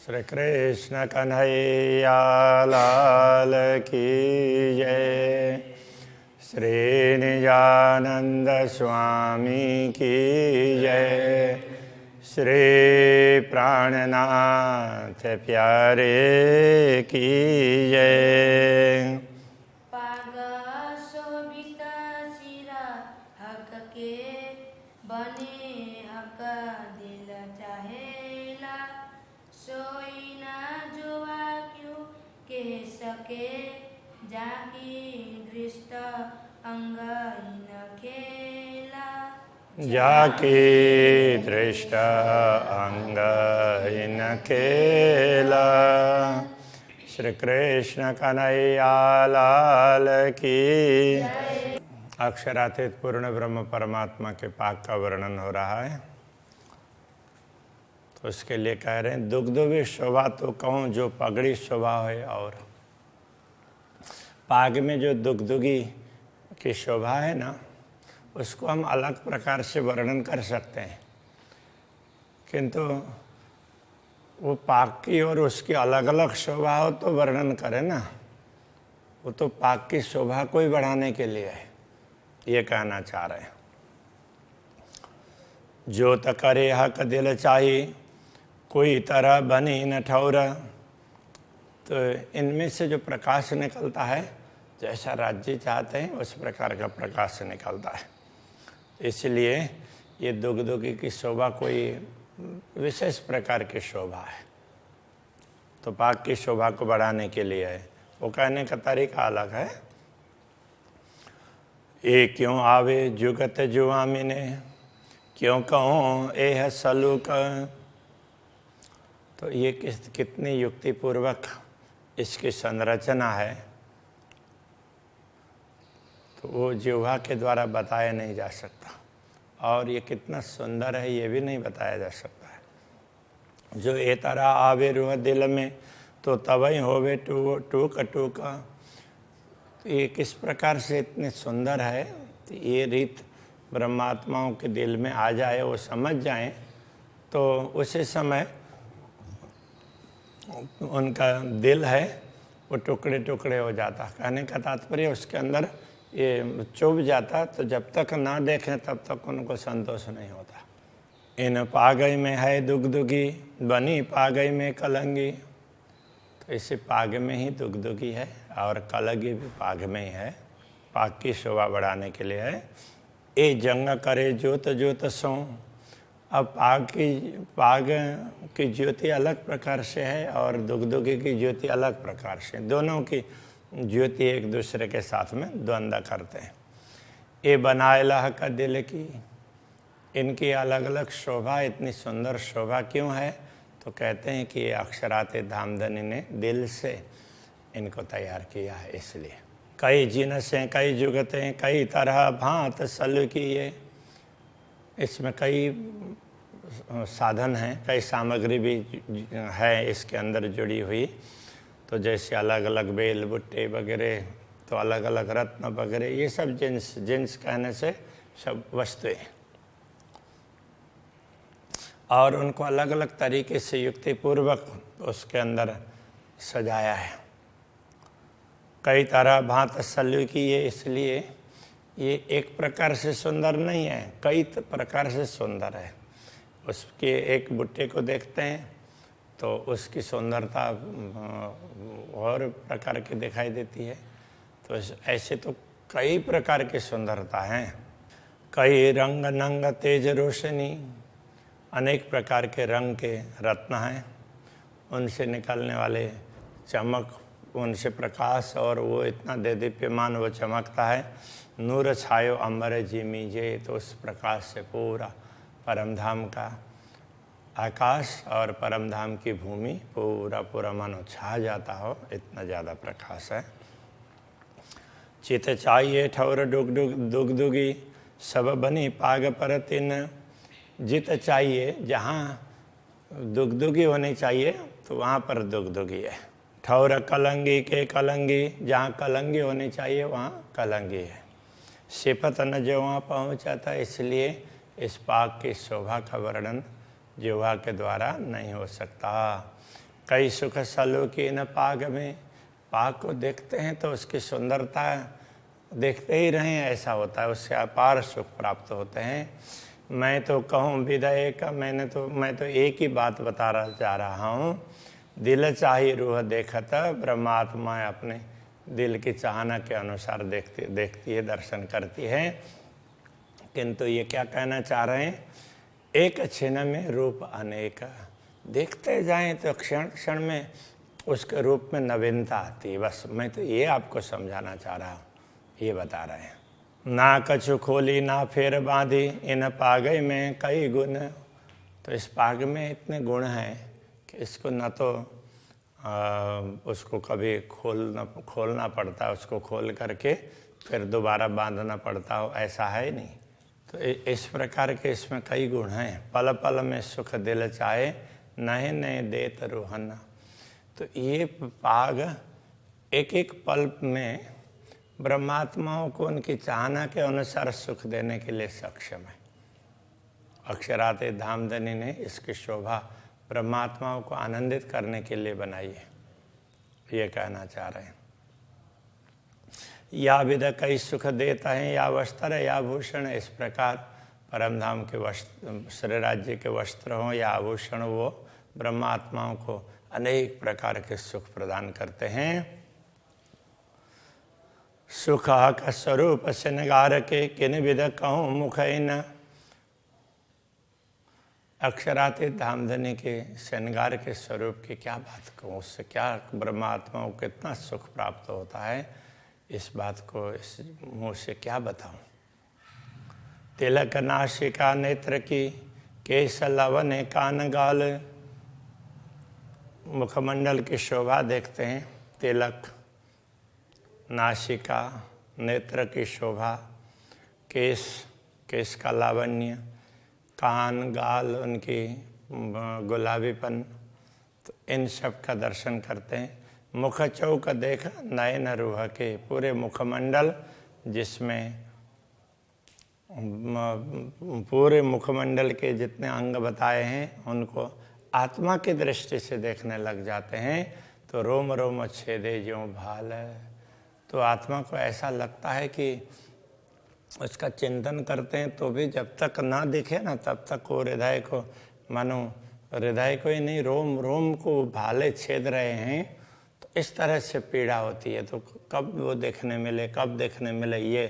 श्री कृष्ण कन्हैया लाल की जय। श्री निजानंद स्वामी की जय। श्री प्राणनाथ प्यारे की जय। जाकी दृष्ट अंग इन खेला। श्री कृष्ण कन्हैया लाल की। अक्षरातीत पूर्ण ब्रह्म परमात्मा के पाक का वर्णन हो रहा है। तो उसके लिए कह रहे हैं दुग्धवी शोभा तो कहूँ जो पगड़ी शोभा है, और पाग में जो दुग्धुगी की शोभा है ना, उसको हम अलग प्रकार से वर्णन कर सकते हैं, किंतु वो पाक की और उसकी अलग अलग शोभा हो तो वर्णन करें ना। वो तो पाक की शोभा को ही बढ़ाने के लिए है, ये कहना चाह रहे हैं। जो त करे हक दिल चाही, कोई तरह बनी न ठौर। तो इनमें से जो प्रकाश निकलता है, जैसा राज्य चाहते हैं उस प्रकार का प्रकाश निकलता है। इसलिए ये दुग्धुगी की शोभा कोई विशेष प्रकार की शोभा है, तो पाक की शोभा को बढ़ाने के लिए है। वो कहने का तरीका अलग है। ये क्यों आवे जुगत जुआमिने, क्यों कहूँ ए है सलूक। तो ये कितनी युक्तिपूर्वक इसकी संरचना है, तो वो जिह्वा के द्वारा बताया नहीं जा सकता। और ये कितना सुंदर है ये भी नहीं बताया जा सकता है। जो ए तरह आवे रूह दिल में, तो तवई होवे टूक टूक। ये किस प्रकार से इतने सुंदर है, तो ये रीत ब्रह्मात्माओं के दिल में आ जाए, वो समझ जाएं, तो उसी समय उनका दिल है वो टुकड़े टुकड़े हो जाता। कहने का तात्पर्य उसके अंदर ये चुभ जाता, तो जब तक ना देखें तब तक उनको संतोष नहीं होता। इन पागई में है दुग्धुगी, बनी पागई में कलंगी। तो इसी पाग में ही दुग्धुगी है और कलंगी भी पाग में ही है। पाग की शोभा बढ़ाने के लिए है। ए जंग करे ज्योत ज्योत सो। अब पाग की ज्योति अलग प्रकार से है और दुग्धुगी की ज्योति अलग प्रकार से। दोनों की ज्योति एक दूसरे के साथ में द्वंद्व करते हैं। ये बनाए लह का दिल की, इनकी अलग अलग शोभा, इतनी सुंदर शोभा क्यों है, तो कहते हैं कि ये अक्षरातीत धामधनी ने दिल से इनको तैयार किया है। इसलिए कई जिनसें कई जुगतें कई तरह भांत सल की। ये इसमें कई साधन हैं, कई सामग्री भी है इसके अंदर जुड़ी हुई। तो जैसे अलग अलग बेल बुट्टे वगैरह, तो अलग अलग रत्न वगैरह, ये सब जिन्स कहने से सब वस्तुएं, और उनको अलग अलग तरीके से युक्तिपूर्वक उसके अंदर सजाया है। कई तरह भांत सल्लू की ये, इसलिए ये एक प्रकार से सुंदर नहीं है, कई प्रकार से सुंदर है। उसके एक बुट्टे को देखते हैं तो उसकी सुंदरता और प्रकार की दिखाई देती है। तो ऐसे तो कई प्रकार की सुंदरता हैं। कई रंग नंग तेज रोशनी, अनेक प्रकार के रंग के रत्न हैं, उनसे निकलने वाले चमक, उनसे प्रकाश, और वो इतना देदीप्यमान वो चमकता है। नूर छायो अंबर जिमी जे, तो उस प्रकाश से पूरा परमधाम का आकाश और परमधाम की भूमि पूरा मानो छा जाता हो, इतना ज़्यादा प्रकाश है। चित चाहिए ठौर दुग्धुगी, सब बनी पाग पर तिन। जित चाहिए, जहाँ दुग्धुगी होनी चाहिए तो वहाँ पर दुग्धुगी है। ठौर कलंगी के कलंगी, जहाँ कलंगी होनी चाहिए वहाँ कलंगी है। सिपत न जो वहाँ पहुँचा था, इसलिए इस पाक की शोभा का वर्णन जिह्वा के द्वारा नहीं हो सकता। कई सुख सलूकी न पाग में, पाग को देखते हैं तो उसकी सुंदरता देखते ही रहें ऐसा होता है, उससे अपार सुख प्राप्त होते हैं। मैं तो कहूँ विदय का, मैं तो एक ही बात बता जा रहा हूँ, दिल चाही रूह देखत, ब्रह्मात्मा अपने दिल की चाहना के अनुसार देखती है, दर्शन करती है। किंतु ये क्या कहना चाह रहे हैं, एक क्षण में रूप अनेक, देखते जाएं तो क्षण क्षण में उसके रूप में नवीनता आती है। बस मैं तो ये आपको समझाना चाह रहा हूँ, ये बता रहे हैं। ना कछु खोली ना फेर बांधी, इन पागई में कई गुण। तो इस पाग में इतने गुण हैं कि इसको न तो उसको कभी खोलना पड़ता, उसको खोल करके फिर दोबारा बांधना पड़ता हो, ऐसा है नहीं। तो इस प्रकार के इसमें कई गुण हैं। पल पल में सुख दिल चाहे, नए नए देत रोहन। तो ये पाग एक एक पल में ब्रह्मात्माओं को उनकी चाहना के अनुसार सुख देने के लिए सक्षम है। अक्षराते धामधनी ने इसकी शोभा ब्रह्मात्माओं को आनंदित करने के लिए बनाई है, ये कहना चाह रहे हैं। या विध कई सुख देता है, या वस्त्र या आभूषण, इस प्रकार परमधाम के वस्त्र, श्री राज्य के वस्त्र हों या आभूषण, वो ब्रह्मात्माओं को अनेक प्रकार के सुख प्रदान करते हैं। सुख का स्वरूप श्रृंगार के, किन विध कहूँ मुख इन। अक्षरातीत धामधनी के श्रृंगार के स्वरूप की क्या बात कहूँ, उससे क्या ब्रह्मात्माओं को कितना सुख प्राप्त होता है, इस बात को इस मुँह से क्या बताऊँ। तिलक नासिका नेत्र की, केश लवन कान गाल। मुखमंडल की शोभा देखते हैं, तिलक, नासिका, नेत्र की शोभा, केश का लावण्य, कान गाल उनकी गुलाबीपन, तो इन सब का दर्शन करते हैं। मुख चौक देख नयन रूह के, पूरे मुखमंडल जिसमें पूरे मुखमंडल के जितने अंग बताए हैं उनको आत्मा की दृष्टि से देखने लग जाते हैं, तो रोम रोम छेदे ज्यों भाल। तो आत्मा को ऐसा लगता है कि उसका चिंतन करते हैं तो भी जब तक ना दिखे ना तब तक वो हृदय को, मानो हृदय को ही नहीं रोम रोम को भाले छेद रहे हैं। तो इस तरह से पीड़ा होती है। तो कब वो देखने मिले ये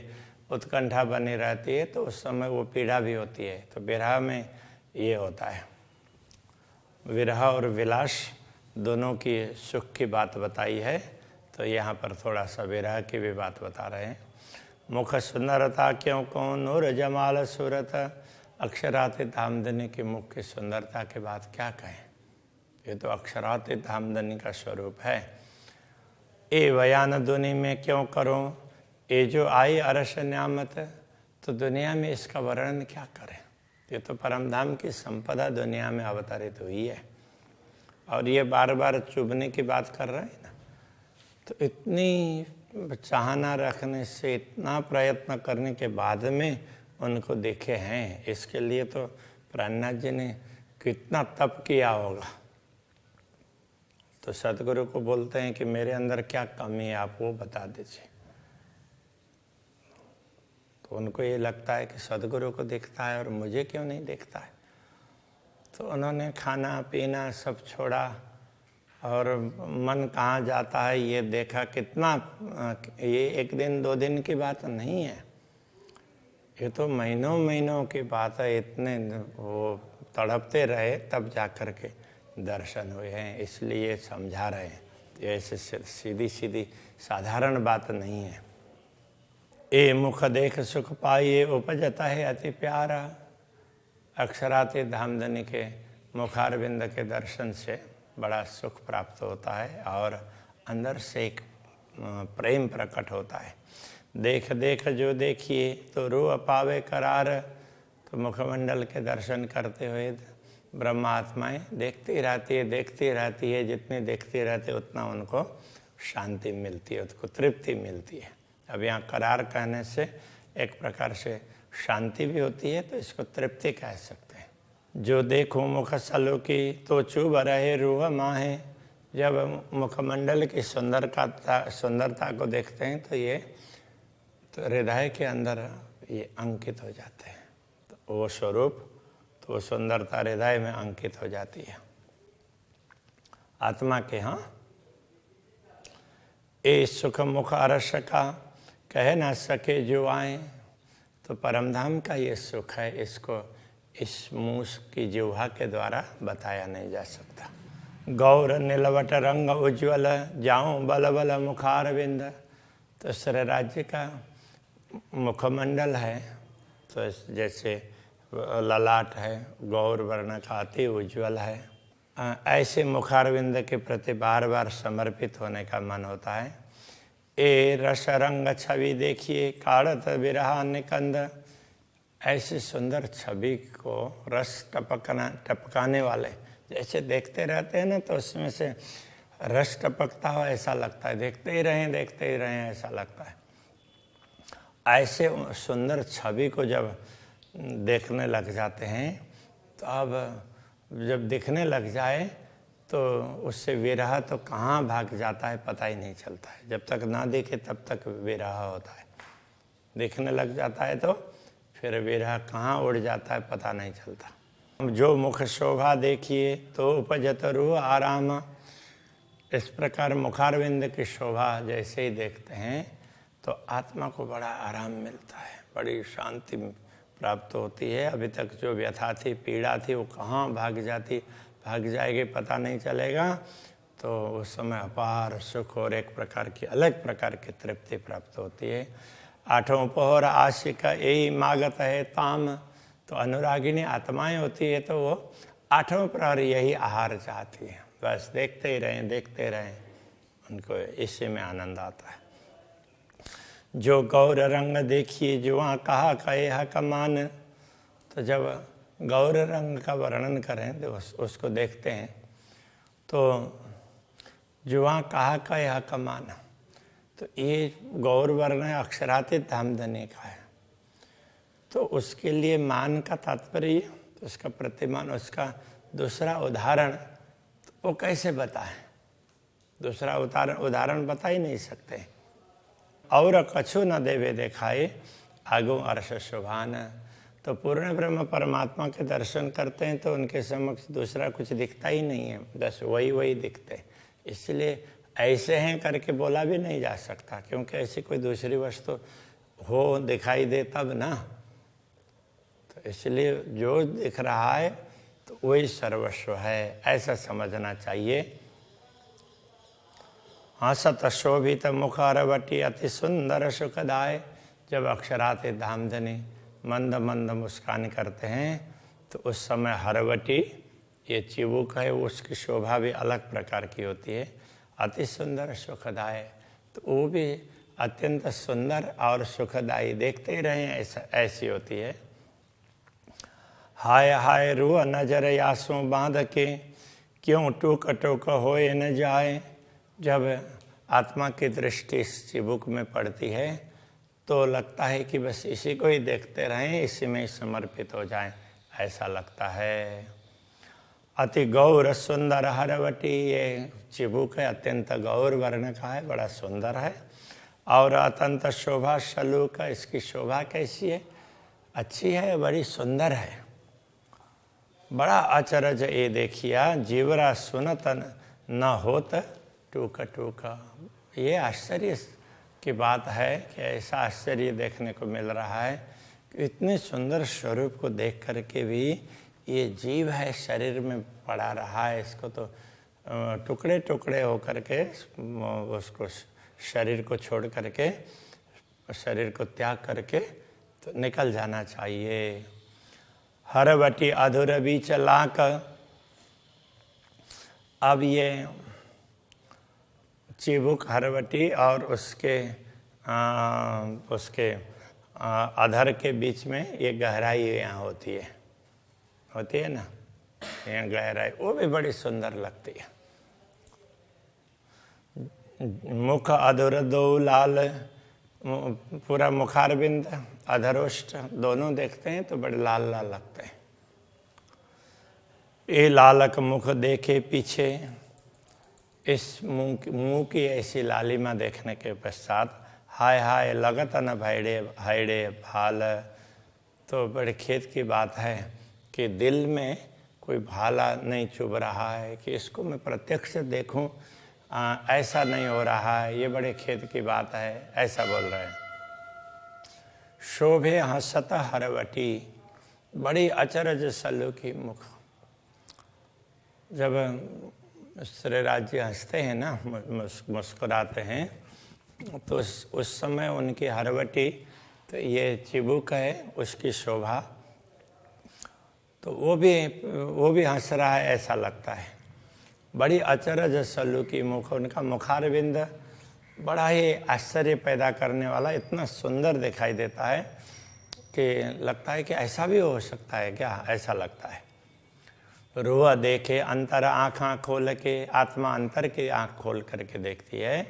उत्कंठा बनी रहती है, तो उस समय वो पीड़ा भी होती है। तो विरह में ये होता है। विरह और विलास दोनों की सुख की बात बताई है, तो यहाँ पर थोड़ा सा विरह की भी बात बता रहे हैं। मुख सुंदरता क्यों कौन नूर जमाल सूरत। अक्षरातीत धामधनी की मुख की सुंदरता के बाद क्या कहें, ये तो अक्षरातीत धामधनी का स्वरूप है। ए बयान दुनि में क्यों करूं, ये जो आई अरस न्यामत। तो दुनिया में इसका वर्णन क्या करें, ये तो परमधाम की संपदा दुनिया में अवतरित हुई है। और ये बार बार चुभने की बात कर रहे हैं ना, तो इतनी चाहना रखने से, इतना प्रयत्न करने के बाद में उनको देखे हैं, इसके लिए तो प्रहलाद जी ने कितना तप किया होगा। तो सदगुरु को बोलते हैं कि मेरे अंदर क्या कमी है, आप वो बता दीजिए। तो उनको ये लगता है कि सदगुरु को दिखता है और मुझे क्यों नहीं दिखता है। तो उन्होंने खाना पीना सब छोड़ा और मन कहाँ जाता है ये देखा। कितना, ये एक दिन दो दिन की बात नहीं है, ये तो महीनों महीनों की बात है। इतने वो तड़पते रहे तब जा कर के दर्शन हुए हैं, इसलिए समझा रहे हैं। ऐसे सीधी सीधी साधारण बात नहीं है। ए मुख देख सुख पाइए, उपजता है अति प्यारा। अक्षरातीत धामधनी के मुखारविंद के दर्शन से बड़ा सुख प्राप्त होता है और अंदर से एक प्रेम प्रकट होता है। देख देख जो देखिए तो रूह पावे करार। तो मुखमंडल के दर्शन करते हुए ब्रह्मात्माएं देखती रहती है। जितनी देखती रहती है उतना उनको शांति मिलती है, उसको तृप्ति मिलती है। अब यहाँ करार कहने से एक प्रकार से शांति भी होती है, तो इसको तृप्ति कह सकते हैं। जो देखूं मुख सलूकी तो चुभ रहे रूह माहे। जब मुखमंडल की सुंदरता को देखते हैं तो ये तो हृदय के अंदर ये अंकित हो जाते हैं। तो वो स्वरूप, तो वो सुंदरता हृदय में अंकित हो जाती है आत्मा के। हाँ, ए सुख मुख अरस का कह ना सके जो आए, तो परमधाम का ये सुख है, इसको इस मूस की जिह्वा के द्वारा बताया नहीं जा सकता। गौर नीलवट रंग उज्ज्वल जाऊं बल बल मुखारविंद, तो श्री राज्य का मुखमंडल है, तो जैसे ललाट है गौर वर्ण का अति उज्ज्वल है, ऐसे मुखारविंद के प्रति बार बार समर्पित होने का मन होता है। ए रस रंग छवि देखिए काढ़त विरहा निकंद, ऐसी सुंदर छवि को रस टपकाने वाले जैसे देखते रहते हैं ना, तो उसमें से रस टपकता हो ऐसा लगता है, देखते ही रहें ऐसा लगता है। ऐसे सुंदर छवि को जब देखने लग जाते हैं, तो अब जब दिखने लग जाए तो उससे विरह तो कहाँ भाग जाता है पता ही नहीं चलता है। जब तक ना देखे तब तक विरह होता है, दिखने लग जाता है तो फिर विरह कहाँ उड़ जाता है पता नहीं चलता। जो मुख शोभा देखिए तो उपजत रूह आराम, इस प्रकार मुखारविंद की शोभा जैसे ही देखते हैं तो आत्मा को बड़ा आराम मिलता है, बड़ी शांति प्राप्त होती है। अभी तक जो व्यथा थी, पीड़ा थी, वो कहाँ भाग जाएगी पता नहीं चलेगा। तो उस समय अपार सुख और एक प्रकार की अलग प्रकार की तृप्ति प्राप्त होती है। आठों पहर आशिका यही मागत है ताम, तो अनुरागिनी आत्माएं होती है तो वो आठों प्रहर यही आहार चाहती है, बस देखते ही रहें, उनको इसी में आनंद आता है। जो गौर रंग देखिए जुआ कहा कहे कमान, तो जब गौर रंग का वर्णन करें तो उसको देखते हैं तो जुआ कहा कहे कमान, तो ये गौर वर्ण अक्षरातीत धामधनी का है। तो उसके लिए मान का तात्पर्य, तो उसका प्रतिमान, उसका दूसरा उदाहरण तो वो कैसे बताएं? दूसरा उदाहरण बता ही नहीं सकते। और कछु न देवे देखाए आगो अर्श शोभान, तो पूर्ण ब्रह्म परमात्मा के दर्शन करते हैं तो उनके समक्ष दूसरा कुछ दिखता ही नहीं है, बस वही दिखते। इसलिए ऐसे हैं करके बोला भी नहीं जा सकता, क्योंकि ऐसी कोई दूसरी वस्तु हो दिखाई दे तब ना। तो इसलिए जो दिख रहा है तो वही सर्वस्व है, ऐसा समझना चाहिए। हंसत शोभित मुखारवटी अति सुंदर सुखदाय, जब अक्षराते धामधनी मंद मंद मुस्कान करते हैं तो उस समय हरवटी ये चिबुक है, उसकी शोभा भी अलग प्रकार की होती है। अति सुंदर सुखदाय, तो वो भी अत्यंत सुंदर और सुखदायी, देखते ही रहें ऐसी होती है। हाय हाय रूह नजर यासों बांध के क्यों टूक टूक होए न जाए, जब आत्मा की दृष्टि इस चिबुक में पड़ती है तो लगता है कि बस इसी को ही देखते रहें, इसी में समर्पित हो जाएं, ऐसा लगता है। अति गौर सुंदर हरवटी, ये चिबुक है अत्यंत गौर वर्ण का है, बड़ा सुंदर है। और अत्यंत शोभा शलूक, इसकी शोभा कैसी है? अच्छी है, बड़ी सुंदर है। बड़ा अचरज ये देखिया जीवरा सुनत न होत टूक टूक, ये आश्चर्य की बात है कि ऐसा आश्चर्य देखने को मिल रहा है कि इतने सुंदर स्वरूप को देख करके भी ये जीव है शरीर में पड़ा रहा है, इसको तो टुकड़े टुकड़े हो करके उसको शरीर को छोड़ करके, शरीर को त्याग करके तो निकल जाना चाहिए। हरवटी अधूर बीच लाक, अब ये चिबुक हरवटी और उसके अधर के बीच में ये गहराई यहाँ होती है ना, यहाँ गहराई, वो भी बड़ी सुंदर लगती है। मुख अधर दो लाल, पूरा मुखारबिंद अधरोष्ट दोनों देखते हैं तो बड़े लाल लाल लगते हैं। ये लालक मुख देखे पीछे, इस मुंह की ऐसी लालिमा देखने के पश्चात हाय हाय लगत न भैड़े हायड़े भाल। तो बड़े खेद की बात है कि दिल में कोई भाला नहीं चुभ रहा है कि इसको मैं प्रत्यक्ष देखूं, ऐसा नहीं हो रहा है, ये बड़े खेद की बात है, ऐसा बोल रहे हैं। शोभे हंसत हरवटी, बड़ी अचरज सल्लू की मुख। जब श्रीराज जी हंसते हैं ना, मुस्कुराते हैं, तो उस समय उनकी हरवटी, तो ये चिबुक है उसकी शोभा, तो वो भी हंस रहा है ऐसा लगता है। बड़ी अचरज सल्लू की मुख, उनका मुखारविंद बड़ा ही आश्चर्य पैदा करने वाला, इतना सुंदर दिखाई देता है कि लगता है कि ऐसा भी हो सकता है क्या, ऐसा लगता है। रुआ देखे अंतर आँख खोल के, आत्मा अंतर की आँख खोल करके देखती है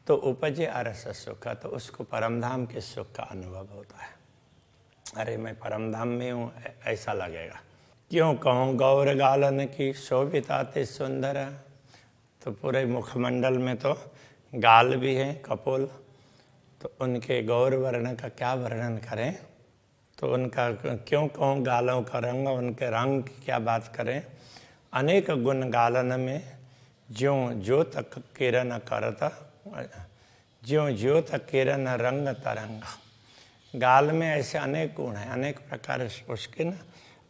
तो उपजे अरस सुख, तो उसको परमधाम के सुख का अनुभव होता है। अरे मैं परमधाम में हूँ, ऐसा लगेगा। क्यों कहूँ गौर गालन की शोभिता ते सुंदर, तो पूरे मुखमंडल में तो गाल भी हैं कपोल, तो उनके गौर वर्ण का क्या वर्णन करें। तो उनका क्यों कहूँ गालों का रंग, उनके रंग की क्या बात करें। अनेक गुण गालन में, ज्यों ज्योत किरण करता, ज्यों ज्योत किरण रंग तरंगा। गाल में ऐसे अनेक गुण हैं, अनेक प्रकार उसके ना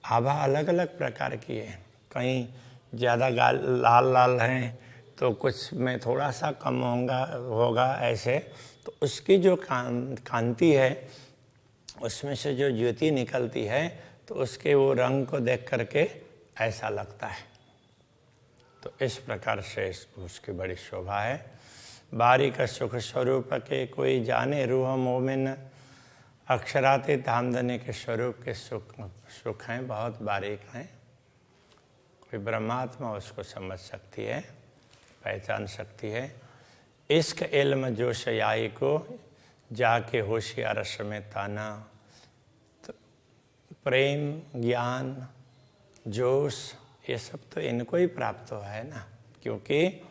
आभा अलग अलग प्रकार की है। कहीं ज़्यादा गाल लाल लाल हैं तो कुछ में थोड़ा सा कम होगा ऐसे। तो उसकी जो कांति है, उसमें से जो ज्योति निकलती है, तो उसके वो रंग को देख करके ऐसा लगता है। तो इस प्रकार से उसकी बड़ी शोभा है। बारीक सुख स्वरूप के कोई जाने रूह मोमिन, अक्षराते धामधनी के स्वरूप के सुख हैं, बहुत बारीक हैं। कोई ब्रह्मात्मा उसको समझ सकती है, पहचान सकती है। इश्क इल्म जोश याई को, जाके होशियार रस में ताना। तो प्रेम ज्ञान जोश ये सब तो इनको ही प्राप्त हुआ है ना, क्योंकि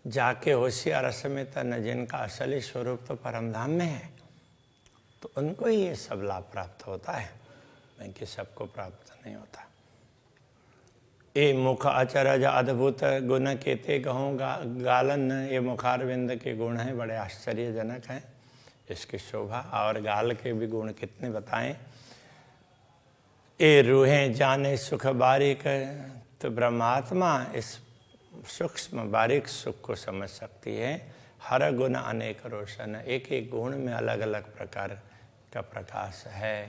जाके होशियार रस में ताना, जिनका असली स्वरूप तो परमधाम में है, तो उनको ही ये सब लाभ प्राप्त होता है, बाकी सबको प्राप्त नहीं होता। ए मुख अचरज अद्भुत गुण केते कहूँ गालन, ये मुखारविंद के गुण हैं, बड़े आश्चर्यजनक हैं इसकी शोभा। और गाल के भी गुण कितने बताएं। ए रूहें जाने सुख बारीक, तो ब्रह्मात्मा इस सूक्ष्म बारीक सुख को समझ सकती है। हर गुण अनेक रोशन, एक एक गुण में अलग अलग प्रकार का प्रकाश है,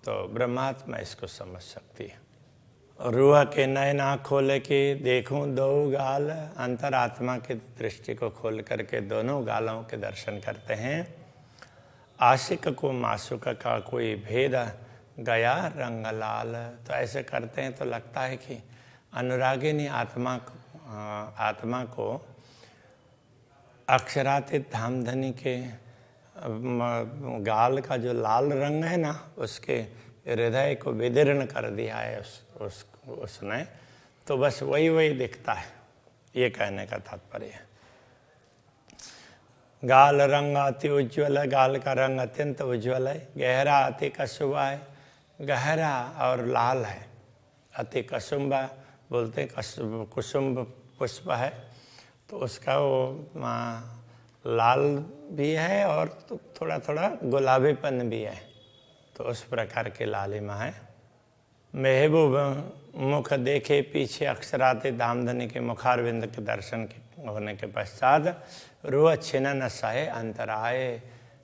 तो ब्रह्मात्मा इसको समझ सकती है। रूह के नयना खोल के देखूं दो गाल, अंतरात्मा की दृष्टि को खोल करके दोनों गालों के दर्शन करते हैं। आशिक को मासूक का कोई भेद गया रंग लाल, तो ऐसे करते हैं तो लगता है कि अनुरागिनी आत्मा को अक्षरातीत धामधनी के गाल का जो लाल रंग है ना, उसके हृदय को विदीर्ण कर दिया है उसने, तो बस वही दिखता है, ये कहने का तात्पर्य है। गाल रंग अति उज्ज्वल है, गाल का रंग अत्यंत उज्ज्वल है। गहरा अति कसुबा है, गहरा और लाल है। अति कसुम्बा बोलते हैं, कुसुम्ब पुष्प है, तो उसका वो लाल भी है और थोड़ा थोड़ा गुलाबीपन भी है, तो उस प्रकार के लालिमा है। महबूब मुख देखे पीछे अक्षराते धामधनी के मुखारविंद के दर्शन होने के पश्चात रूह छिन्न सहे अंतराए,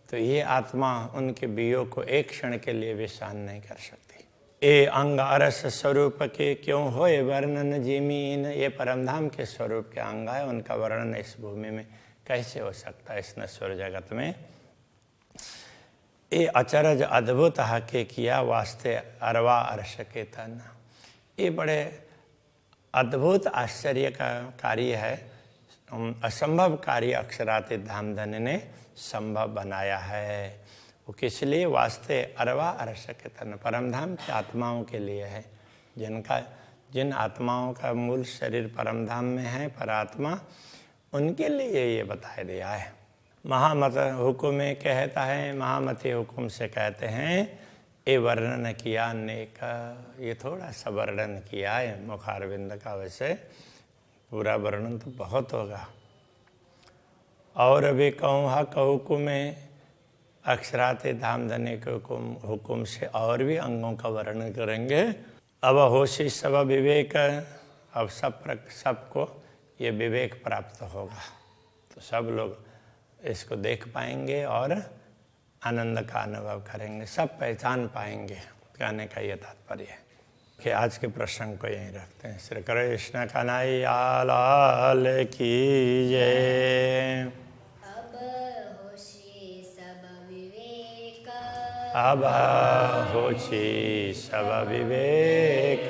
तो ये आत्मा उनके बियों को एक क्षण के लिए भी सहन नहीं कर सकती। ए अंग अरस स्वरूप के क्यों होए वर्णन जिमीन, ये परमधाम के स्वरूप के अंग है, उनका वर्णन इस भूमि में कैसे हो सकता है, इस नश्वर जगत में। ये अचरज अद्भुत हके किया वास्ते अरवा अर्श के तन, ये बड़े अद्भुत आश्चर्य का कार्य है, असंभव कार्य अक्षरातीत धामधनी ने संभव बनाया है। वो किस लिए? वास्ते अरवा अर्श के तन, परमधाम की आत्माओं के लिए है, जिनका जिन आत्माओं का मूल शरीर परमधाम में है, परात्मा, उनके लिए ये बता दिया है। महामत हुकुम में कहता है, महामती हुकुम से कहते हैं, ये वर्णन किया नेक, ये थोड़ा सा वर्णन किया है मुखारविंद का, वैसे पूरा वर्णन तो बहुत होगा। और अभी कहूँ हक हुकुम में अक्षराते धाम धने के हुकुम से और भी अंगों का वर्णन करेंगे। अब होशी सब विवेक, अब सबको ये विवेक प्राप्त होगा, तो सब लोग इसको देख पाएंगे और आनंद का अनुभव करेंगे, सब पहचान पाएंगे। कहने का ये तात्पर्य है कि आज के प्रसंग को यहीं रखते हैं। श्री कृष्ण कन्हैया लाल की जय। अब होशी सब विवेक, अब होशी सब विवेक,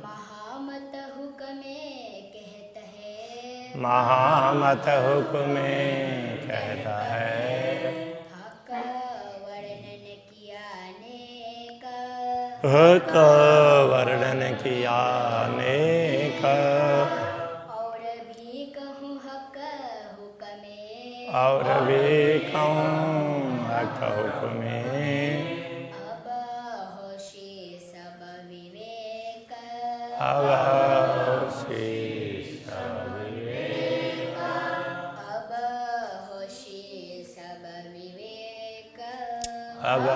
महामत हुक्मे कहत है, महामत हुक्मे कहता है, हक वर्णन किया नेक, हक वर्णन किया नेक, और भी कहूँ हक हुक्मे, और भी कहूँ हक हुक्मे, अब होशी सब विवेक, अब होशी सब विवेक, अब होशी सब विवेक, अब